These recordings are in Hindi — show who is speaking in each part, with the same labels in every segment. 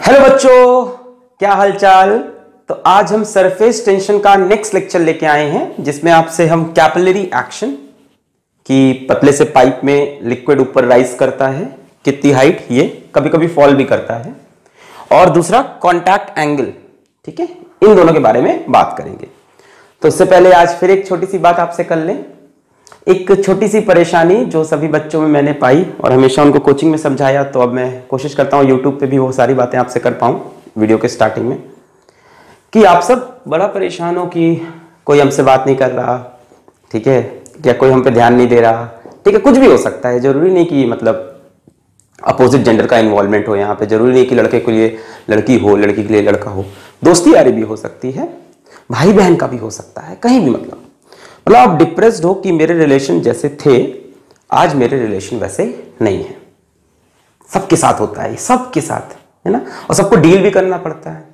Speaker 1: हेलो बच्चों, क्या हालचाल। तो आज हम सरफेस टेंशन का नेक्स्ट लेक्चर लेके आए हैं, जिसमें आपसे हम कैपिलरी एक्शन कि पतले से पाइप में लिक्विड ऊपर राइज करता है, कितनी हाइट, ये कभी कभी फॉल भी करता है, और दूसरा कॉन्टैक्ट एंगल, ठीक है, इन दोनों के बारे में बात करेंगे। तो उससे पहले आज फिर एक छोटी सी बात आपसे कर लें। एक छोटी सी परेशानी जो सभी बच्चों में मैंने पाई और हमेशा उनको कोचिंग में समझाया, तो अब मैं कोशिश करता हूँ यूट्यूब पे भी वो सारी बातें आपसे कर पाऊँ वीडियो के स्टार्टिंग में, कि आप सब बड़ा परेशान हो कि कोई हमसे बात नहीं कर रहा, ठीक है, या कोई हम पे ध्यान नहीं दे रहा, ठीक है, कुछ भी हो सकता है। जरूरी नहीं कि मतलब अपोजिट जेंडर का इन्वॉल्वमेंट हो यहाँ पे, जरूरी नहीं कि लड़के के लिए लड़की हो, लड़की के लिए लड़का हो, दोस्ती यारी भी हो सकती है, भाई बहन का भी हो सकता है, कहीं भी मतलब आप डिप्रेस्ड हो कि मेरे रिलेशन जैसे थे आज मेरे रिलेशन वैसे नहीं है। सबके साथ होता है, सबके साथ है ना, और सबको डील भी करना पड़ता है,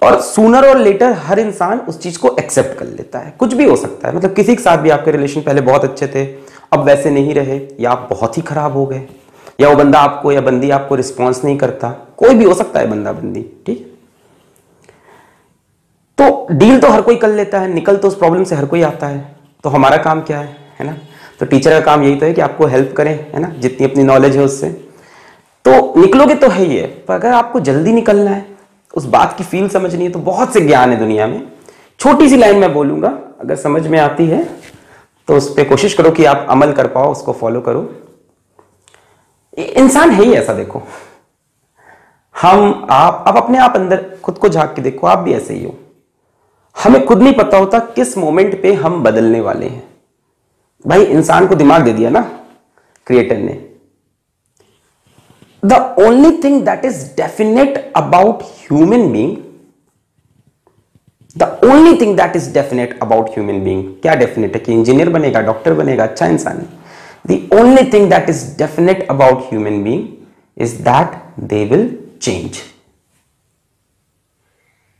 Speaker 1: और सूनर और लेटर हर इंसान उस चीज को एक्सेप्ट कर लेता है। कुछ भी हो सकता है, मतलब किसी के साथ भी आपके रिलेशन पहले बहुत अच्छे थे, अब वैसे नहीं रहे, या आप बहुत ही खराब हो गए, या वो बंदा आपको या बंदी आपको रिस्पॉन्स नहीं करता, कोई भी हो सकता है बंदा बंदी, ठीक। तो डील तो हर कोई कर लेता है, निकल तो उस प्रॉब्लम से हर कोई आता है। तो हमारा काम क्या है ना, तो टीचर का काम यही तो है कि आपको हेल्प करें, है ना, जितनी अपनी नॉलेज है उससे। तो निकलोगे तो है ही है, पर अगर आपको जल्दी निकलना है, उस बात की फील समझनी है, तो बहुत से ज्ञान है दुनिया में। छोटी सी लाइन मैं बोलूंगा, अगर समझ में आती है तो उस पर कोशिश करो कि आप अमल कर पाओ, उसको फॉलो करो। इंसान है ही ऐसा, देखो हम आप अपने आप अंदर खुद को झांक के देखो, आप भी ऐसे ही हो। हमें खुद नहीं पता होता किस मोमेंट पे हम बदलने वाले हैं। भाई इंसान को दिमाग दे दिया ना क्रिएटर ने। The only thing that is definite about human being, the only thing that is definite about human being, क्या डेफिनेट है कि इंजीनियर बनेगा, डॉक्टर बनेगा, अच्छा इंसान है। The only thing that is definite about human being is that they will change.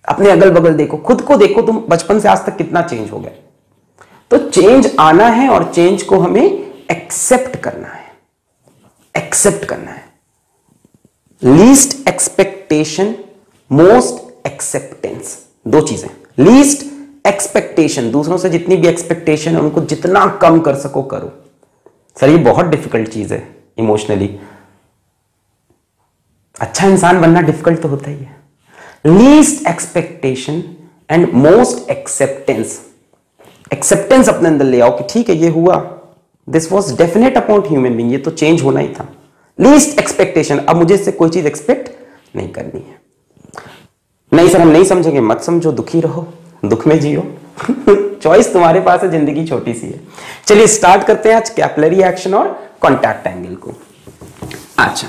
Speaker 1: अपने अगल बगल देखो, खुद को देखो, तुम बचपन से आज तक कितना चेंज हो गए। तो चेंज आना है और चेंज को हमें एक्सेप्ट करना है, एक्सेप्ट करना है। लीस्ट एक्सपेक्टेशन, मोस्ट एक्सेप्टेंस, दो चीजें। लीस्ट एक्सपेक्टेशन, दूसरों से जितनी भी एक्सपेक्टेशन है उनको जितना कम कर सको करो। सर ये बहुत डिफिकल्ट चीज है इमोशनली, अच्छा इंसान बनना डिफिकल्ट तो होता ही है। Least expectation and most acceptance. Acceptance अपने अंदर ले आओ कि ठीक है ये हुआ, this was definite about human being, ये तो चेंज होना ही था। लीस्ट एक्सपेक्टेशन, अब मुझे इससे कोई चीज एक्सपेक्ट नहीं करनी है। नहीं सर हम नहीं समझेंगे, मत समझो, दुखी रहो, दुख में जियो चॉइस तुम्हारे पास है, जिंदगी छोटी सी है। चलिए स्टार्ट करते हैं आज कैपिलरी एक्शन और कॉन्टैक्ट एंगल को। अच्छा,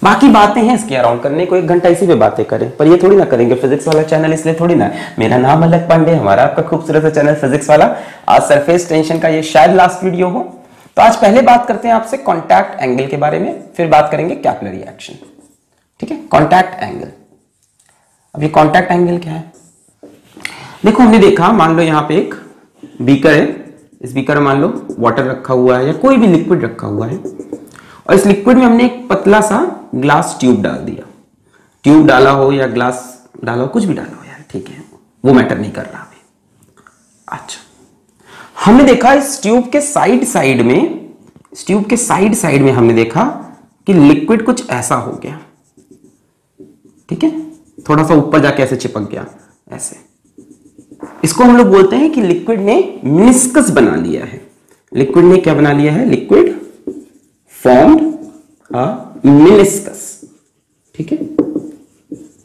Speaker 1: बाकी बातें हैं इसके अराउंड करने को, 1 घंटा इसी पे बातें करें, पर ये थोड़ी ना करेंगे, फिजिक्स वाला चैनल इसलिए थोड़ी ना। मेरा नाम अलग पांडे, हमारा आपका खूबसूरत सा चैनल फिजिक्स वाला। आज सरफेस टेंशन का ये शायद लास्ट वीडियो हो, तो आज पहले बात करते हैं आपसे कॉन्टैक्ट एंगल के बारे में, फिर बात करेंगे कैपिलरी एक्शन, ठीक है। कॉन्टैक्ट एंगल, अब ये कॉन्टैक्ट एंगल क्या है, देखो हमने देखा, मान लो यहाँ पे एक बीकर है, इस बीकर में मान लो वाटर रखा हुआ है या कोई भी लिक्विड रखा हुआ है, और इस लिक्विड में हमने एक पतला सा ग्लास ट्यूब डाल दिया। ट्यूब डाला हो या ग्लास डाला हो, कुछ भी डाला हो यार, ठीक है, वो मैटर नहीं कर रहा अभी। अच्छा, हमने देखा इस ट्यूब के साइड साइड में, इस ट्यूब के साइड साइड में हमने देखा कि लिक्विड कुछ ऐसा हो गया, ठीक है, थोड़ा सा ऊपर जाके ऐसे चिपक गया ऐसे। इसको हम लोग बोलते हैं कि लिक्विड ने मिनिस्कस बना लिया है। लिक्विड ने क्या बना लिया है, लिक्विड फॉर्म्ड अ मिनिस्कस, ठीक है।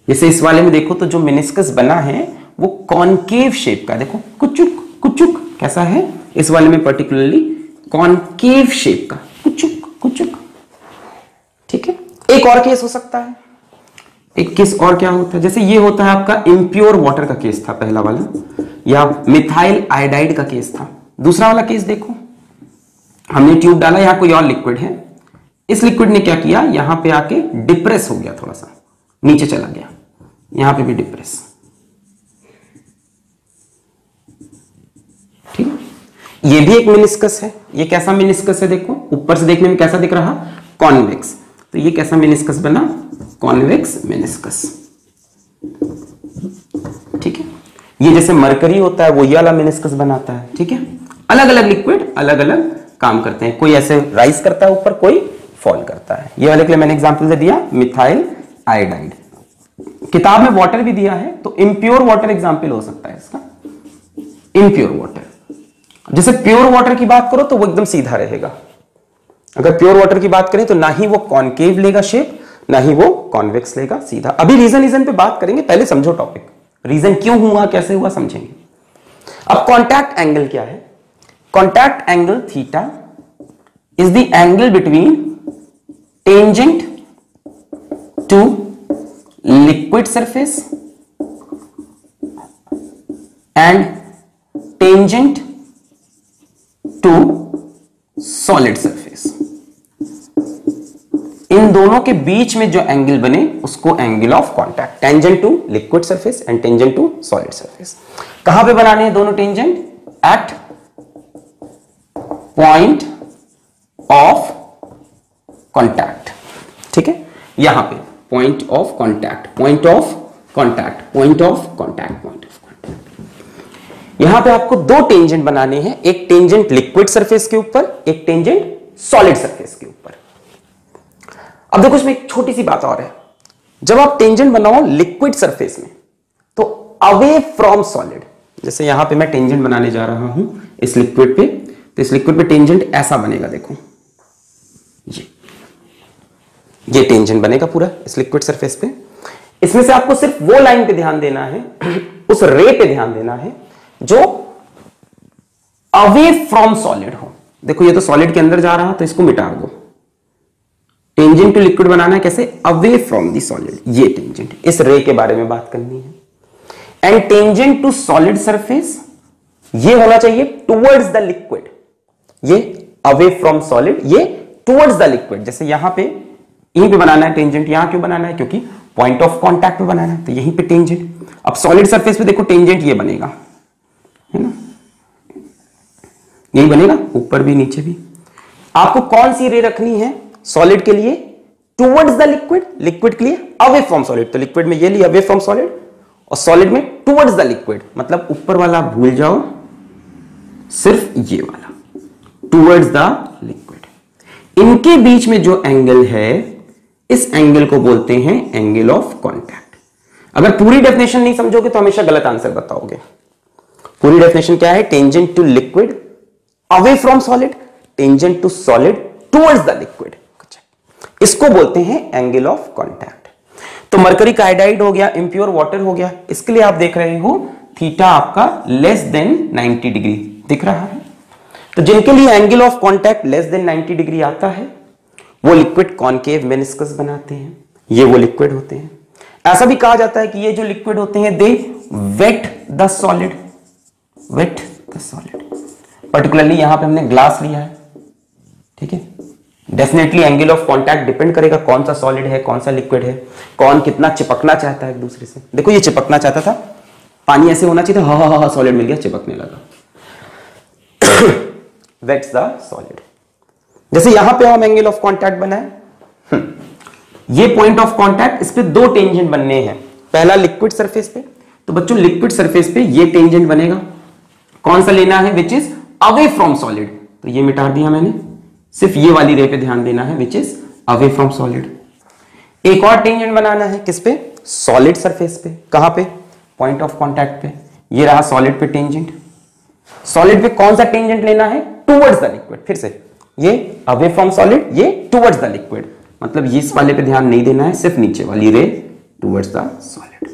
Speaker 1: जैसे इस वाले में देखो तो जो मिनिस्कस बना है वो कॉनकेव शेप का, देखो कुचुक कुचुक कैसा है, इस वाले में पर्टिकुलरली कॉनकेव शेप का, कुचुक कुचुक, ठीक है। एक और केस हो सकता है, एक केस और क्या होता है, जैसे ये होता है आपका इम्प्योर वाटर का केस था पहला वाला, या मिथाइल आयोडाइड का केस था। दूसरा वाला केस देखो, हमने ट्यूब डाला, यहां कोई और लिक्विड है, इस लिक्विड ने क्या किया, यहां पे आके डिप्रेस हो गया, थोड़ा सा नीचे चला गया, यहां पे भी डिप्रेस, ठीक है। ये भी एक मिनिस्कस है, ये कैसा मिनिस्कस है, देखो ऊपर से देखने में कैसा दिख रहा, कॉन्वेक्स। तो ये कैसा मिनिस्कस बना, कॉन्वेक्स मेनिस्कस। ठीक है, ये जैसे मरकरी होता है वो ये वाला मेनिस्कस बनाता है। ठीक है, अलग अलग लिक्विड अलग अलग काम करते हैं, कोई ऐसे राइज करता है ऊपर, कोई फॉल करता है। ये वाले के लिए मैंने एग्जांपल से दिया मिथाइल आयोडाइड। किताब में वाटर भी दिया है, तो इम्प्योर वाटर एग्जांपल हो सकता है इसका, इम्प्योर वाटर। जैसे प्योर वाटर की बात करो तो वो एकदम सीधा रहेगा। अगर प्योर वाटर की बात करें तो ना ही वो कॉनकेव लेगा शेप, ना ही वो कॉन्वेक्स लेगा, सीधा। अभी रीजन पे बात करेंगे, पहले समझो टॉपिक, रीजन क्यों हुआ, कैसे हुआ, समझेंगे। अब कॉन्टैक्ट एंगल क्या है? Contact angle theta is the angle between tangent to liquid surface and tangent to solid surface. इन दोनों के बीच में जो एंगल बने उसको angle of contact, tangent to liquid surface and tangent to solid surface. कहां पे बनाने हैं दोनों tangent? At point of contact. ठीक है, यहां पे point of contact, point of contact, point of contact, point of contact. यहां पे आपको दो टेंजेंट बनाने हैं, एक टेंजेंट लिक्विड सरफेस के ऊपर, एक टेंजेंट सॉलिड सरफेस के ऊपर। अब देखो इसमें एक छोटी सी बात और है, जब आप टेंजेंट बनाओ लिक्विड सरफेस में तो अवे फ्रॉम सॉलिड, जैसे यहां पे मैं टेंजेंट बनाने जा रहा हूं इस लिक्विड पे, तो इस लिक्विड पे टेंजेंट ऐसा बनेगा, देखो ये टेंजेंट बनेगा पूरा इस लिक्विड सरफेस पे। इसमें से आपको सिर्फ वो लाइन पे ध्यान देना है, उस रे पे ध्यान देना है जो अवे फ्रॉम सॉलिड हो। देखो ये तो सॉलिड के अंदर जा रहा, तो इसको मिटा दो। टेंजेंट टू लिक्विड बनाना है कैसे? अवे फ्रॉम दी सॉलिड, ये टेंजेंट, इस रे के बारे में बात करनी है। And tangent to solid surface ये होना चाहिए टुवर्ड्स द लिक्विड, ये अवे फ्रॉम सॉलिड, ये टुवर्ड्स द लिक्विड। जैसे यहां पे यहीं पे बनाना है टेंजेंट, यहां क्यों बनाना है? क्योंकि पॉइंट ऑफ कॉन्टैक्ट पे बनाना है, तो यहीं पे टेंजेंट। अब सॉलिड सरफेस पे देखो टेंजेंट ये बनेगा, है ना, यही बनेगा, ऊपर भी नीचे भी। आपको कौन सी रे रखनी है सॉलिड के लिए? टुवर्ड्स द लिक्विड, लिक्विड के लिए अवे फ्रॉम सॉलिड, तो लिक्विड में ये लिया अवे फ्रॉम सॉलिड, और सॉलिड में टुवर्ड्स द लिक्विड, मतलब ऊपर वाला भूल जाओ, सिर्फ ये वाला टुवर्ड्स द लिक्विड। इनके बीच में जो एंगल है, इस एंगल को बोलते हैं एंगल ऑफ कॉन्टैक्ट। अगर पूरी डेफिनेशन नहीं समझोगे तो हमेशा गलत आंसर बताओगे। पूरी डेफिनेशन क्या है? Tangent to liquid away from solid, tangent to solid towards the liquid, इसको बोलते हैं एंगल ऑफ कॉन्टैक्ट। तो मरकरी का आयोडाइड हो गया, इंप्योर वाटर हो गया, इसके लिए आप देख रहे हो थीटा आपका लेस देन 90 डिग्री दिख रहा है। तो जिनके लिए angle of contact less than 90 degree आता है वो लिक्विड कॉनकेव मेनिस्कस बनाते हैं, ये वो लिक्विड होते हैं। ऐसा भी कहा जाता है कि ये जो लिक्विड होते हैं they wet the solid, wet the solid. Particularly यहां पे हमने ग्लास लिया है, ठीक है। Definitely angle of contact depend करेगा कौन सा सॉलिड है कौन सा लिक्विड है, कौन कितना चिपकना चाहता है एक दूसरे से। देखो ये चिपकना चाहता था, पानी ऐसे होना चाहिए था, हा सॉलिड मिल गया, चिपकने लगा। Wets the solid. जैसे यहां पे हम एंगल ऑफ कॉन्टैक्ट बनाए, ये पॉइंट ऑफ कॉन्टैक्ट, इस पे दो टेंजेंट बनने हैं। पहला लिक्विड सरफेस पे, तो बच्चों लिक्विड सरफेस पे ये टेंजेंट बनेगा, कौन सा लेना है? Which is away from solid, तो ये मिटा दिया मैंने, सिर्फ ये वाली रे पे ध्यान देना है which is away from solid. एक और टेंजेंट बनाना है किस पे? सॉलिड सरफेस पे। कहां पे? पॉइंट ऑफ कॉन्टैक्ट पे। ये रहा सॉलिड पे टेंजेंट। सॉलिड पे कौन सा टेंजेंट लेना है? Towards the liquid. फिर से ये अवे फ्रॉम सॉलिड, ये टुवर्ड्स द लिक्विड, मतलब ये इस वाले पे ध्यान नहीं देना है, सिर्फ नीचे वाली रे टुवर्ड्स द सॉलिड।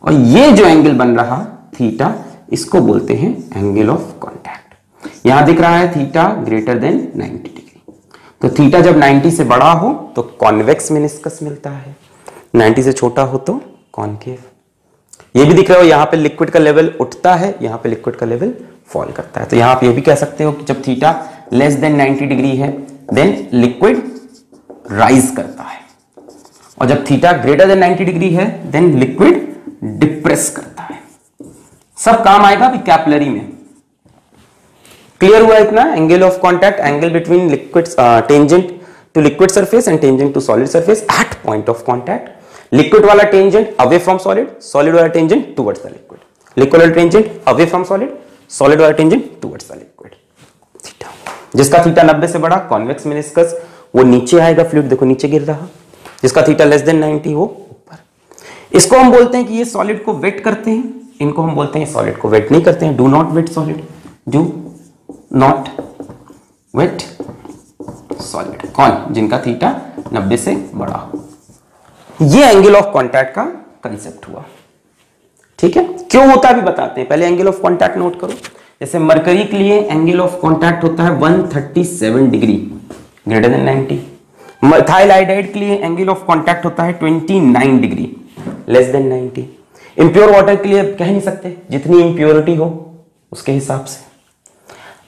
Speaker 1: और ये जो एंगल बन रहा थीटा, इसको बोलते हैं एंगल ऑफ कॉन्टैक्ट। यहां दिख रहा है थीटा ग्रेटर देन 90 डिग्री। तो थीटा जब 90 से बड़ा हो तो कॉन्वेक्स मेनिस्कस मिलता है, 90 से छोटा हो तो कॉनकेव। ये भी दिख रहा हो, यहां पे लिक्विड का लेवल उठता है, यहां पे लिक्विड का लेवल फॉल करता है। तो यहां पे ये भी कह सकते हो कि जब थीटा लेस देन 90 डिग्री है देन लिक्विड राइज करता है, और जब थीटा ग्रेटर देन 90 डिग्री है देन लिक्विड डिप्रेस करता है। सब काम आएगा अभी कैपिलरी में। क्लियर हुआ इतना? Angle of contact, angle between liquid tangent to liquid surface and tangent to solid surface at point of contact. Liquid वाला tangent away from solid, solid वाला tangent towards the liquid, liquid वाला tangent away from solid, solid वाला tangent towards the liquid. Theta, जिसका थीटा 90 से बड़ा कॉन्वेक्स मेनिस्कस, वो नीचे आएगा, फ्लूइड देखो नीचे गिर रहा। जिसका थीटा लेस देन 90 वो ऊपर। इसको हम बोलते हैं कि ये सॉलिड को वेट करते हैं, इनको हम बोलते हैं सॉलिड को वेट नहीं करते हैं, do not wet solid, do not wet solid. कौन? जिनका थीटा 90 से बड़ा हो। ये एंगल ऑफ कांटेक्ट का कंसेप्ट हुआ। ठीक है, क्यों होता है भी बताते हैं, पहले एंगल ऑफ कांटेक्ट नोट करो। जैसे मरकरी के लिए एंगल ऑफ कांटेक्ट होता है 137 degree greater than 90। Methyl iodide के लिए एंगल ऑफ कांटेक्ट होता है 29 degree less than 90। Impure water के लिए कह नहीं सकते, जितनी इंप्योरिटी हो उसके हिसाब से।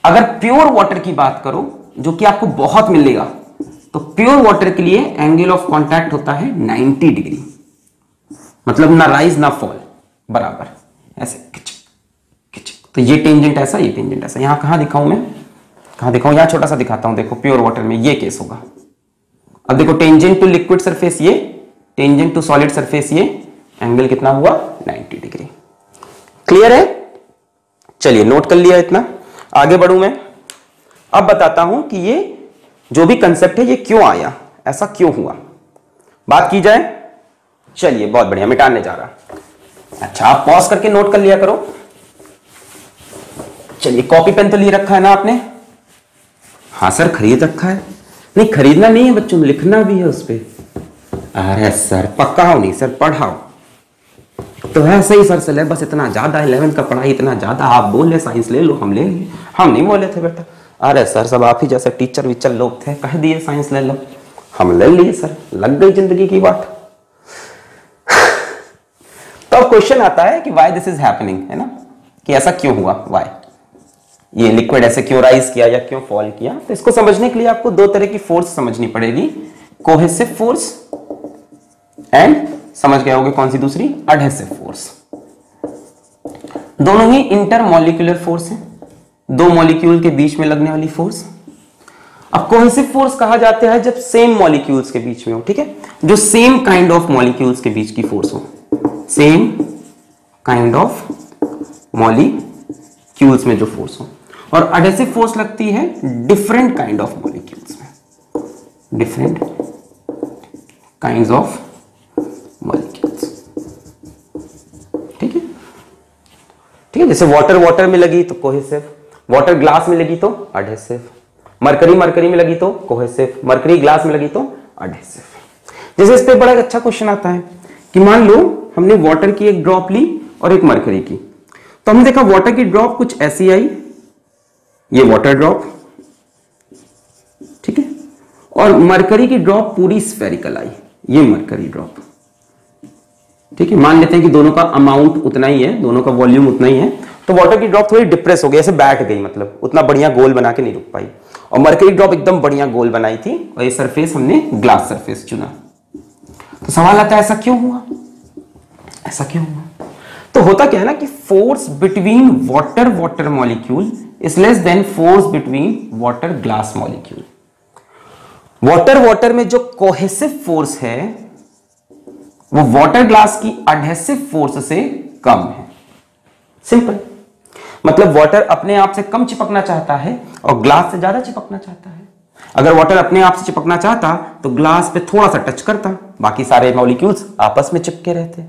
Speaker 1: अगर प्योर वाटर की बात करो जो कि आपको बहुत मिलेगा, तो प्योर वाटर के लिए एंगल ऑफ कांटेक्ट होता है 90 डिग्री, मतलब ना राइज ना फॉल, बराबर ऐसे खिचक खिचक। तो ये टेंजेंट ऐसा, ये टेंजेंट ऐसा। यहां कहां दिखाऊं मैं, कहां दिखाऊं? यहां छोटा सा दिखाता हूं। देखो प्योर वाटर में ये केस होगा। अब देखो टेंजेंट टू लिक्विड सरफेस ये, टेंजेंट टू सॉलिड सरफेस ये, एंगल कितना हुआ? 90 डिग्री। क्लियर है? चलिए नोट कर लिया इतना, आगे बढ़ूं मैं। अब बताता हूं कि ये जो भी कंसेप्ट है ये क्यों आया, ऐसा क्यों हुआ, बात की जाए। चलिए बहुत बढ़िया, मिटाने जा रहा। अच्छा आप पॉज करके नोट कर लिया करो। चलिए कॉपी पेन तो लिए रखा है ना आपने? हाँ सर खरीद रखा है। नहीं खरीदना नहीं है बच्चों, लिखना भी है उस पर। अरे सर पक्काओ नहीं सर, पढ़ाओ तो है सही सर सिलेबस इतना ज्यादा, 11th का पढ़ाई इतना ज्यादा, आप बोले साइंस ले लो, हम ले लिए, हम नहीं बोले थे बेटा। अरे सर सब आप ही जैसे टीचर विचर लोग थे, कह दिए साइंस ले लो, हम ले लिए सर, लग गई जिंदगी की बात। तो अब क्वेश्चन आता है कि व्हाई दिस इज हैपनिंग, है ना, कि ऐसा क्यों हुआ, व्हाई ये लिक्विड ऐसे क्यों राइज किया या क्यों फॉल किया। तो इसको समझने के लिए आपको दो तरह की फोर्स समझनी पड़ेगी, कोहेसिव फोर्स एंड समझ गए होगे कौन सी दूसरी, एडहेसिव फोर्स। दोनों ही इंटरमॉलिक्यूलर फोर्स है, दो मॉलिक्यूल के बीच में लगने वाली फोर्स। अब कोहेसिव फोर्स कहा जाता है जब सेम मॉलिक्यूल्स के बीच में हो, ठीक है, जो सेम काइंड ऑफ मॉलिक्यूल्स के बीच की फोर्स हो, सेम काइंड ऑफ मॉलिक्यूल्स में जो फोर्स हो। और एडहेसिव फोर्स लगती है डिफरेंट काइंड ऑफ मॉलिक्यूल्स में, डिफरेंट काइंड्स ऑफ मॉलिक्यूल्स। ठीक है, ठीक है, जैसे वाटर वाटर में लगी तो कोहेसिव, वाटर ग्लास में लगी तो एडहेसिव, मरकरी मरकरी में लगी तो कोहेसिव, मरकरी ग्लास में लगी तो एडहेसिव। जैसे इस पे बड़ा अच्छा क्वेश्चन आता है कि मान लो हमने वाटर की एक ड्रॉप ली और एक मरकरी की, तो हमने देखा वाटर की ड्रॉप कुछ ऐसी आई, ये वाटर ड्रॉप, ठीक है, और मरकरी की ड्रॉप पूरी स्फेरिकल आई, ये मरकरी ड्रॉप। ठीक है, मान लेते हैं कि दोनों का अमाउंट उतना ही है, दोनों का वॉल्यूम उतना ही है, तो वाटर की ड्रॉप थोड़ी डिप्रेस हो गई, ऐसे बैठ गई, मतलब उतना बढ़िया गोल बना के नहीं रुक पाई, और मरकरी ड्रॉप एकदम बढ़िया गोल बनाई थी, और ये सरफेस हमने ग्लास सरफेस चुना। तो सवाल आता है ऐसा क्यों हुआ, ऐसा क्यों हुआ? तो होता क्या है ना कि force between water water molecule is less than force between water glass molecule. Water water में जो कोहेसिव फोर्स है वो वाटर ग्लास की एडहेसिव फोर्स से कम है। सिंपल, मतलब वाटर अपने आप से कम चिपकना चाहता है और ग्लास से ज्यादा चिपकना चाहता है। अगर वाटर अपने आप से चिपकना चाहता तो ग्लास पे थोड़ा सा टच करता, बाकी सारे मॉलिक्यूल्स आपस में चिपके रहते,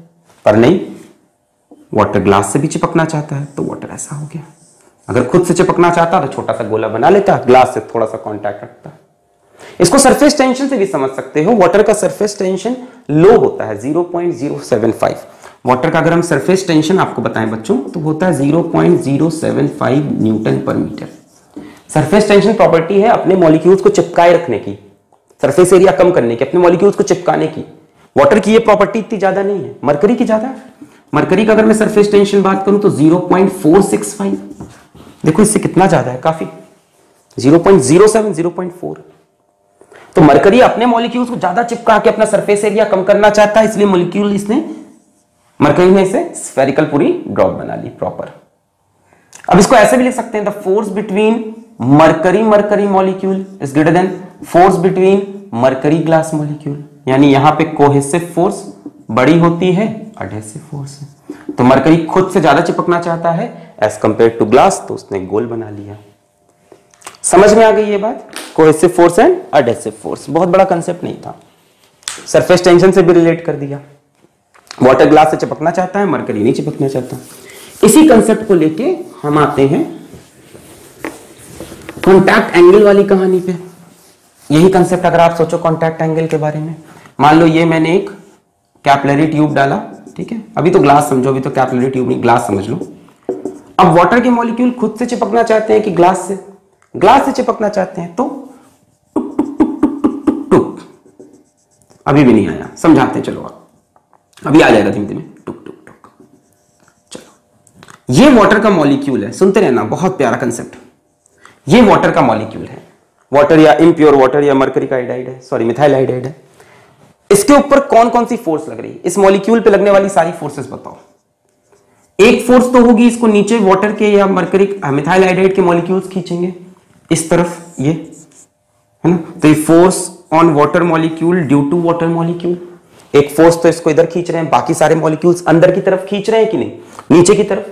Speaker 1: पर नहीं, वाटर ग्लास से भी चिपकना चाहता है तो वाटर ऐसा हो गया। अगर खुद से चिपकना चाहता तो छोटा सा गोला बना लेता, ग्लास से थोड़ा सा कांटेक्ट रखता। इसको सरफेस टेंशन से भी समझ सकते हो, वाटर का सरफेस टेंशन लो होता है 0.075। वाटर का अगर हम सरफेस टेंशन आपको बताएं बच्चों तो होता है 0.075 न्यूटन पर मीटर। सरफेस टेंशन प्रॉपर्टी है अपने मॉलिक्यूल्स को चिपकाए रखने की, सरफेस एरिया कम करने की, अपने मॉलिक्यूल्स को चिपकाने की। वाटर की ये प्रॉपर्टी इतनी ज्यादा नहीं है, मरकरी की ज्यादा है। मरकरी का अगर मैं सरफेस टेंशन बात करूं तो 0.465, देखो इससे कितना ज्यादा है, काफी, 0.07, 0.4। तो मरकरी अपने मॉलिक्यूल्स को ज्यादा चिपका के अपना सरफेस एरिया कम करना चाहता है, इसलिए मॉलिक्यूल इसने, मरकरी ने इसे स्फेरिकल पूरी ड्रॉप बना ली प्रॉपर। अब इसको ऐसे भी लिख सकते हैं, the force between mercury mercury molecule is greater than force between mercury glass molecule. यानी यहां पे कोहेसिव फोर्स बड़ी होती है एडहेसिव फोर्स से। तो मरकरी खुद से ज्यादा चिपकना चाहता है एज कंपेयर टू ग्लास, तो उसने गोल बना लिया। समझ में आ गई ये बात? Cohesive force and adhesive force, बहुत बड़ा कंसेप्ट नहीं था। सरफेस टेंशन से भी रिलेट कर दिया। वाटर ग्लास से चिपकना चाहता है, मरकरी नहीं चिपकना चाहता। इसी कंसेप्ट को लेके हम आते हैं कॉन्टैक्ट एंगल वाली कहानी पे। यही कंसेप्ट अगर आप सोचो कॉन्टैक्ट एंगल के बारे में, मान लो ये मैंने एक कैपिलरी ट्यूब डाला, ठीक है, अभी तो ग्लास समझो, अभी तो कैपिलरी ट्यूब नहीं, ग्लास समझ लो। अब वाटर के मॉलिक्यूल खुद से चिपकना चाहते हैं कि ग्लास से चिपकना चाहते हैं, तो टुक टुक टुक टुक टुक टुक, अभी भी नहीं आया, समझाते हैं, चलो आप, अभी आ जाएगा धीमे धीमे, टुक टुक टुक। चलो, ये वाटर का मॉलिक्यूल है, सुनते रहना, बहुत प्यारा कंसेप्ट। ये वाटर का मॉलिक्यूल है, वाटर या इम्प्योर वाटर या मरकरी का आइडाइड है, सॉरी मिथाइल आइडाइड है। इसके ऊपर कौन कौन सी फोर्स लग रही है? इस मॉलिक्यूल पे लगने वाली सारी फोर्सेस बताओ। एक फोर्स तो होगी, इसको नीचे वाटर के या मरकरी मिथाइल आइडाइड के मॉलिक्यूल्स खींचेंगे इस तरफ, ये है ना, तो ये force on water molecule due to water molecule. एक फोर्स तो इसको इधर खींच रहे हैं, बाकी सारे मॉलिक्यूल्स अंदर की तरफ खींच रहे हैं कि नहीं, नीचे की तरफ।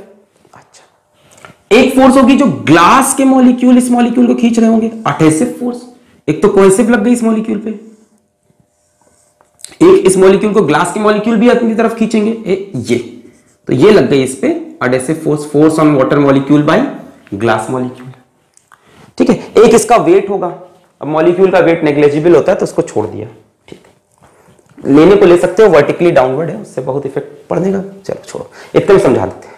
Speaker 1: अच्छा, एक फोर्स होगी जो ग्लास के मॉलिक्यूल इस मॉलिक्यूल को खींच रहे होंगे, एडहेसिव फोर्स। एक तो कोहेसिव लग गई इस मॉलिक्यूल पे, एक इस मॉलिक्यूल को ग्लास के मॉलिक्यूल भी अपनी तरफ खींचेंगे, ये तो ये लग गई इस पे adhesive force, force on water molecule by glass molecule. ठीक है, एक इसका वेट होगा। अब मॉलिक्यूल का वेट नेग्लिजिबल होता है तो उसको छोड़ दिया, ठीक है, लेने को ले सकते हो, वर्टिकली डाउनवर्ड है, उससे बहुत इफेक्ट पड़ने का, चलो छोड़ो, इतना ही समझा देते हैं।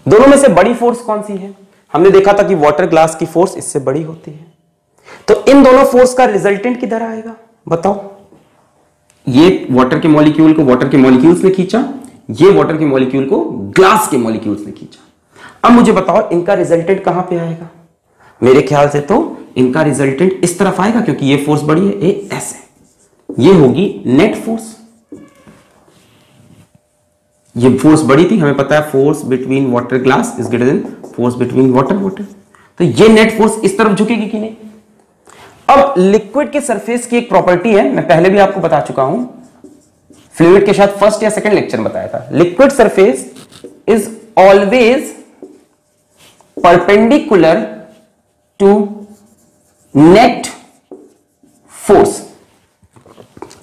Speaker 1: दोनों में से बड़ी फोर्स कौन सी है? हमने देखा था कि वाटर ग्लास की फोर्स इससे बड़ी होती है, तो इन दोनों फोर्स का रिजल्टेंट किधर आएगा बताओ? ये वाटर के मॉलिक्यूल को वाटर के मॉलिक्यूल्स ने खींचा, ये वाटर के मॉलिक्यूल को ग्लास के मॉलिक्यूल्स ने खींचा। अब मुझे बताओ इनका रिजल्टेंट कहां पे आएगा? मेरे ख्याल से तो इनका रिजल्टेंट इस तरफ आएगा, क्योंकि ये फोर्स बड़ी है, ये ऐसे, ये होगी नेट फोर्स। ये फोर्स बड़ी थी, हमें पता है force between water glass is greater than force between water water, तो ये नेट फोर्स इस तरफ झुकेगी कि नहीं? अब लिक्विड के सरफेस की एक प्रॉपर्टी है, मैं पहले भी आपको बता चुका हूं, फ्लूइड के शायद फर्स्ट या सेकंड लेक्चर में बताया था। Liquid surface is always perpendicular to net force.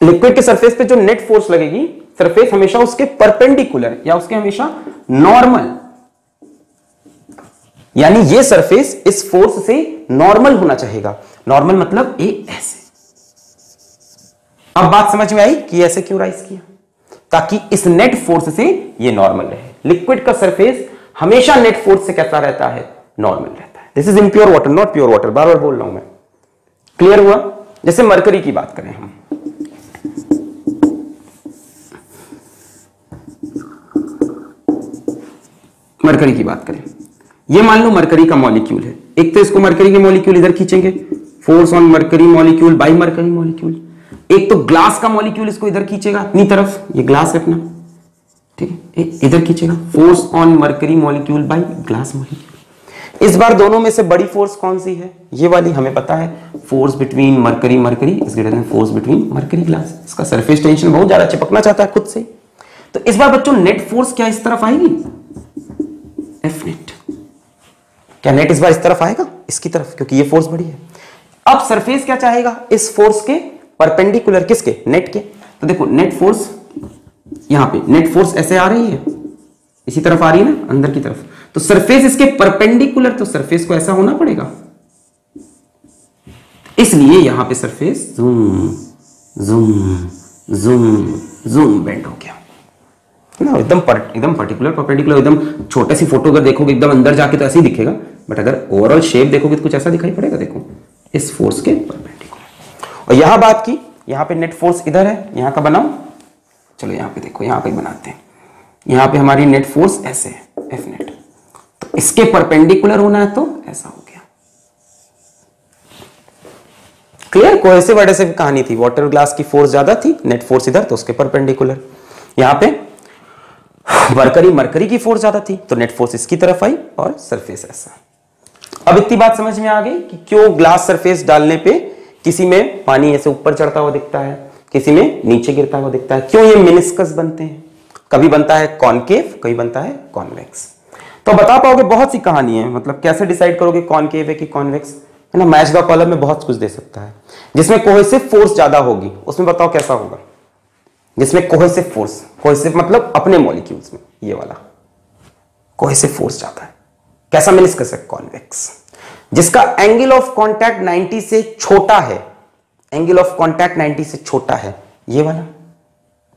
Speaker 1: Liquid के सरफेस पे जो नेट फोर्स लगेगी, सरफेस हमेशा उसके परपेंडिकुलर या उसके हमेशा नॉर्मल, यानी ये सरफेस इस फोर्स से नॉर्मल होना चाहेगा। नॉर्मल मतलब ए ऐसे। अब बात समझ में आई कि ऐसे क्यों राइज किया? ताकि इस नेट फोर्स से ये नॉर्मल रहे। लिक्विड का सरफेस हमेशा नेट फोर्स से कैसा रहता है? नॉर्मल रहता है। This is impure water, not pure water, बार बार बोल रहा हूं मैं, क्लियर हुआ? जैसे मरकरी की बात करें हम, मरकरी की बात करें, ये मान लो मरकरी का मॉलिक्यूल है, एक तो इसको मरकरी के मॉलिक्यूल इधर खींचेंगे, force on mercury molecule by mercury molecule. एक तो ग्लास का मॉलिक्यूल इसको इधर खींचेगा अपनी तरफ, ये ग्लास है अपना, ठीक है, इधर खींचेगा, force on mercury molecule by glass molecule. इस बार दोनों में से बड़ी फोर्स कौन सी है? ये वाली, हमें पता है force between mercury mercury is greater than force between mercury glass. इसका सरफेस टेंशन बहुत ज्यादा, चिपकना चाहता है खुद से। तो इस बार बच्चों नेट फोर्स क्या इस तरफ आएगी? F net. क्या नेट इस बार इस तरफ आएगा? इसकी तरफ, क्योंकि ये फोर्स बड़ी है। अब सरफेस क्या चाहेगा? इस फोर्स के परपेंडिकुलर, किसके? नेट के। तो देखो नेट फोर्स यहां पे, नेट फोर्स ऐसे आ रही है, इसी तरफ आ रही है ना, अंदर की तरफ, तो सरफेस इसके परपेंडिकुलर, तो सरफेस को ऐसा होना पड़ेगा, इसलिए यहां पे surface zoom zoom zoom zoom bend हो गया ना, एकदम पर्टिकुलर परपेंडिकुलर। एकदम छोटे सी फोटो अगर देखोगे एकदम अंदर जाके तो ऐसे ही दिखेगा, बट अगर ओवरऑल शेप देखोगे तो कुछ ऐसा दिखाई पड़ेगा। देखो इस फोर्स के परपेंडिकुलर। और यहां बात की, यहां पे नेट फोर्स इधर है, यहां का बनाओ, चलो यहां पे देखो, यहां पे बनाते हैं, यहां पे हमारी नेट फोर्स ऐसे है, एफ नेट, तो इसके परपेंडिकुलर होना है तो ऐसा हो गया। क्लियर? कोहेसिव एडहेसिव कहानी थी, वाटर ग्लास की फोर्स ज्यादा थी, नेट फोर्स इधर, तो उसके परपेंडिकुलर। यहां पे मरकरी की फोर्स ज्यादा थी, तो नेट फोर्स इसकी तरफ आई और सरफेस ऐसा। अब इतनी बात समझ में आ गई कि क्यों ग्लास सरफेस डालने पे किसी में पानी ऐसे ऊपर चढ़ता हुआ दिखता है, किसी में नीचे गिरता हुआ दिखता है। क्यों ये मेनिस्कस बनते हैं? कभी बनता है कॉनकेव, कभी बनता है कॉन्वेक्स। तो बता पाओगे? बहुत सी कहानी है, मतलब कैसे डिसाइड करोगे कॉनकेव है कि कॉन्वेक्स, है ना। मैच द कॉलम में बहुत कुछ दे सकता है। जिसमें कोहेसिव फोर्स ज्यादा होगी उसमें बताओ कैसा होगा? जिसमें कोहेसिव फोर्स, कोहेसिव मतलब अपने मॉलिक्यूल्स में, ये वाला कोहेसिव फोर्स ज्यादा है, कैसा मेनिस्कस है? कॉन्वेक्स। जिसका एंगल ऑफ कांटेक्ट 90 से छोटा है, एंगल ऑफ कांटेक्ट 90 से छोटा है, ये वाला,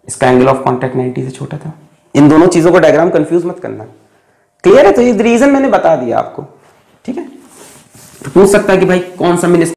Speaker 1: इसका एंगल ऑफ कांटेक्ट 90 से छोटा था। इन दोनों चीजों को डायग्राम कंफ्यूज मत करना, क्लियर है? तो ये रीजन मैंने बता दिया आपको, ठीक है। तो पूछ सकता है कि भाई कौन सा मेनिस्कस